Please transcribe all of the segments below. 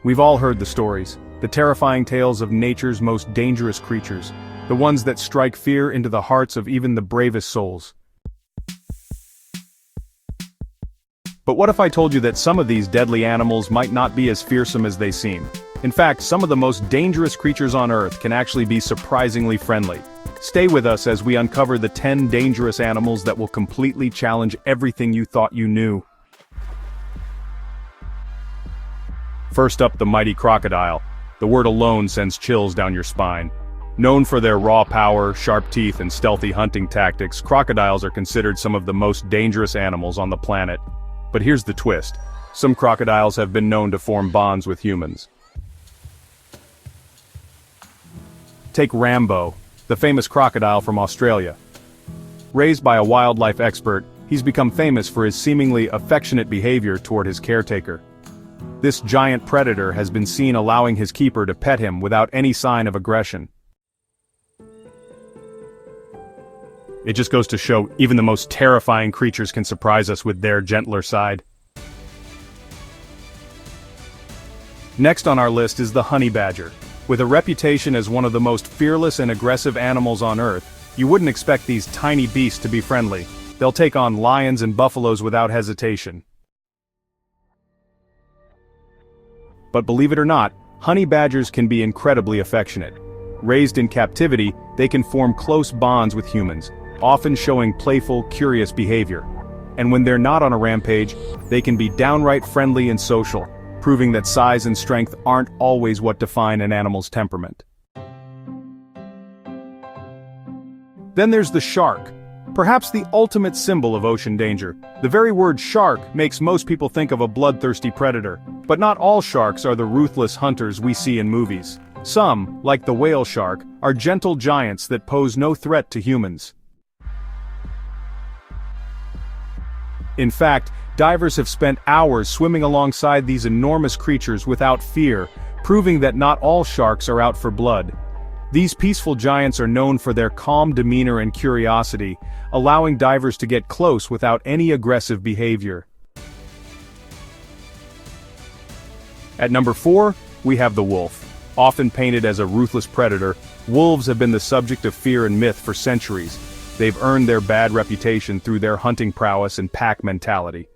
We've all heard the stories, the terrifying tales of nature's most dangerous creatures, the ones that strike fear into the hearts of even the bravest souls. But what if I told you that some of these deadly animals might not be as fearsome as they seem? In fact, some of the most dangerous creatures on Earth can actually be surprisingly friendly. Stay with us as we uncover the 10 dangerous animals that will completely challenge everything you thought you knew. First up, the mighty crocodile. The word alone sends chills down your spine. Known for their raw power, sharp teeth, and stealthy hunting tactics, crocodiles are considered some of the most dangerous animals on the planet. But here's the twist. Some crocodiles have been known to form bonds with humans. Take Rambo, the famous crocodile from Australia. Raised by a wildlife expert, he's become famous for his seemingly affectionate behavior toward his caretaker. This giant predator has been seen allowing his keeper to pet him without any sign of aggression. It just goes to show, even the most terrifying creatures can surprise us with their gentler side. Next on our list is the honey badger. With a reputation as one of the most fearless and aggressive animals on Earth, you wouldn't expect these tiny beasts to be friendly. They'll take on lions and buffaloes without hesitation. But believe it or not, honey badgers can be incredibly affectionate. Raised in captivity, they can form close bonds with humans, often showing playful, curious behavior. And when they're not on a rampage, they can be downright friendly and social, proving that size and strength aren't always what define an animal's temperament. Then there's the shark. Perhaps the ultimate symbol of ocean danger. The very word shark makes most people think of a bloodthirsty predator. But not all sharks are the ruthless hunters we see in movies. Some, like the whale shark, are gentle giants that pose no threat to humans. In fact, divers have spent hours swimming alongside these enormous creatures without fear, proving that not all sharks are out for blood. These peaceful giants are known for their calm demeanor and curiosity, allowing divers to get close without any aggressive behavior. At number 4, we have the wolf. Often painted as a ruthless predator, wolves have been the subject of fear and myth for centuries. They've earned their bad reputation through their hunting prowess and pack mentality.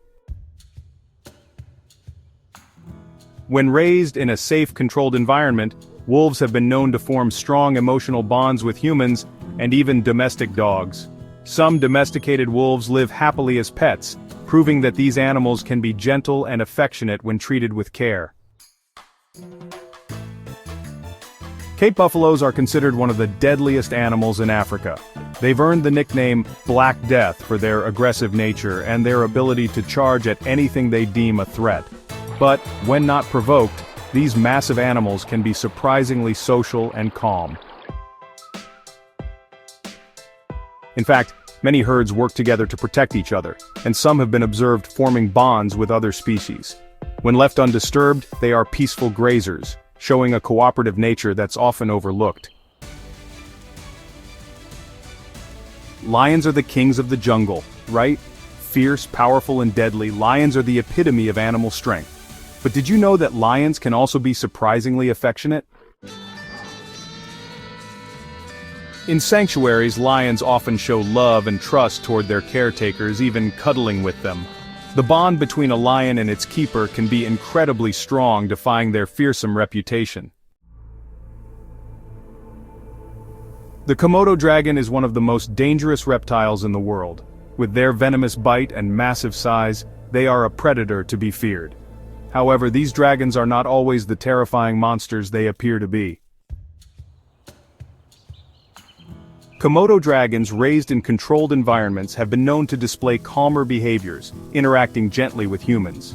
When raised in a safe, controlled environment, wolves have been known to form strong emotional bonds with humans and even domestic dogs. Some domesticated wolves live happily as pets, proving that these animals can be gentle and affectionate when treated with care. Cape buffaloes are considered one of the deadliest animals in Africa. They've earned the nickname Black Death for their aggressive nature and their ability to charge at anything they deem a threat. But, when not provoked, these massive animals can be surprisingly social and calm. In fact, many herds work together to protect each other, and some have been observed forming bonds with other species. When left undisturbed, they are peaceful grazers, showing a cooperative nature that's often overlooked. Lions are the kings of the jungle, right? Fierce, powerful, and deadly, lions are the epitome of animal strength. But did you know that lions can also be surprisingly affectionate? In sanctuaries, lions often show love and trust toward their caretakers, even cuddling with them. The bond between a lion and its keeper can be incredibly strong, defying their fearsome reputation. The Komodo dragon is one of the most dangerous reptiles in the world. With their venomous bite and massive size, they are a predator to be feared. However, these dragons are not always the terrifying monsters they appear to be. Komodo dragons raised in controlled environments have been known to display calmer behaviors, interacting gently with humans.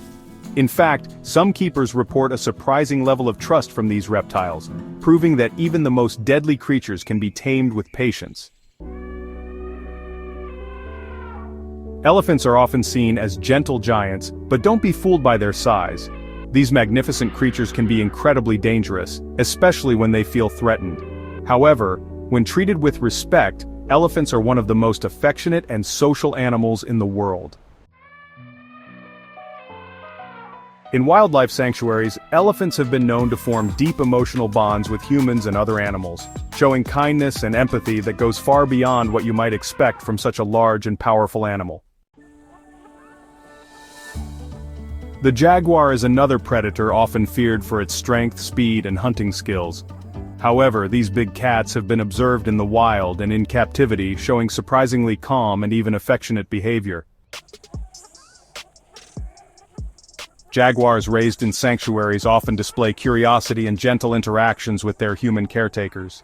In fact, some keepers report a surprising level of trust from these reptiles, proving that even the most deadly creatures can be tamed with patience. Elephants are often seen as gentle giants, but don't be fooled by their size. These magnificent creatures can be incredibly dangerous, especially when they feel threatened. However, when treated with respect, elephants are one of the most affectionate and social animals in the world. In wildlife sanctuaries, elephants have been known to form deep emotional bonds with humans and other animals, showing kindness and empathy that goes far beyond what you might expect from such a large and powerful animal. The jaguar is another predator often feared for its strength, speed, and hunting skills. However, these big cats have been observed in the wild and in captivity, showing surprisingly calm and even affectionate behavior. Jaguars raised in sanctuaries often display curiosity and gentle interactions with their human caretakers.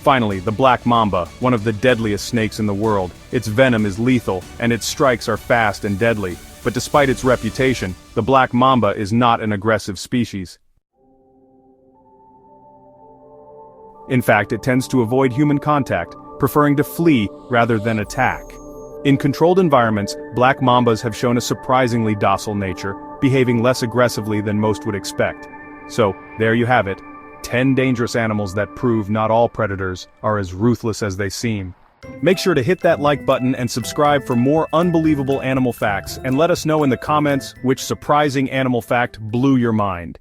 Finally, the black mamba, one of the deadliest snakes in the world. Its venom is lethal, and its strikes are fast and deadly. But despite its reputation, the black mamba is not an aggressive species. In fact, it tends to avoid human contact, preferring to flee rather than attack. In controlled environments, black mambas have shown a surprisingly docile nature, behaving less aggressively than most would expect. So, there you have it. 10 dangerous animals that prove not all predators are as ruthless as they seem. Make sure to hit that like button and subscribe for more unbelievable animal facts, and let us know in the comments which surprising animal fact blew your mind.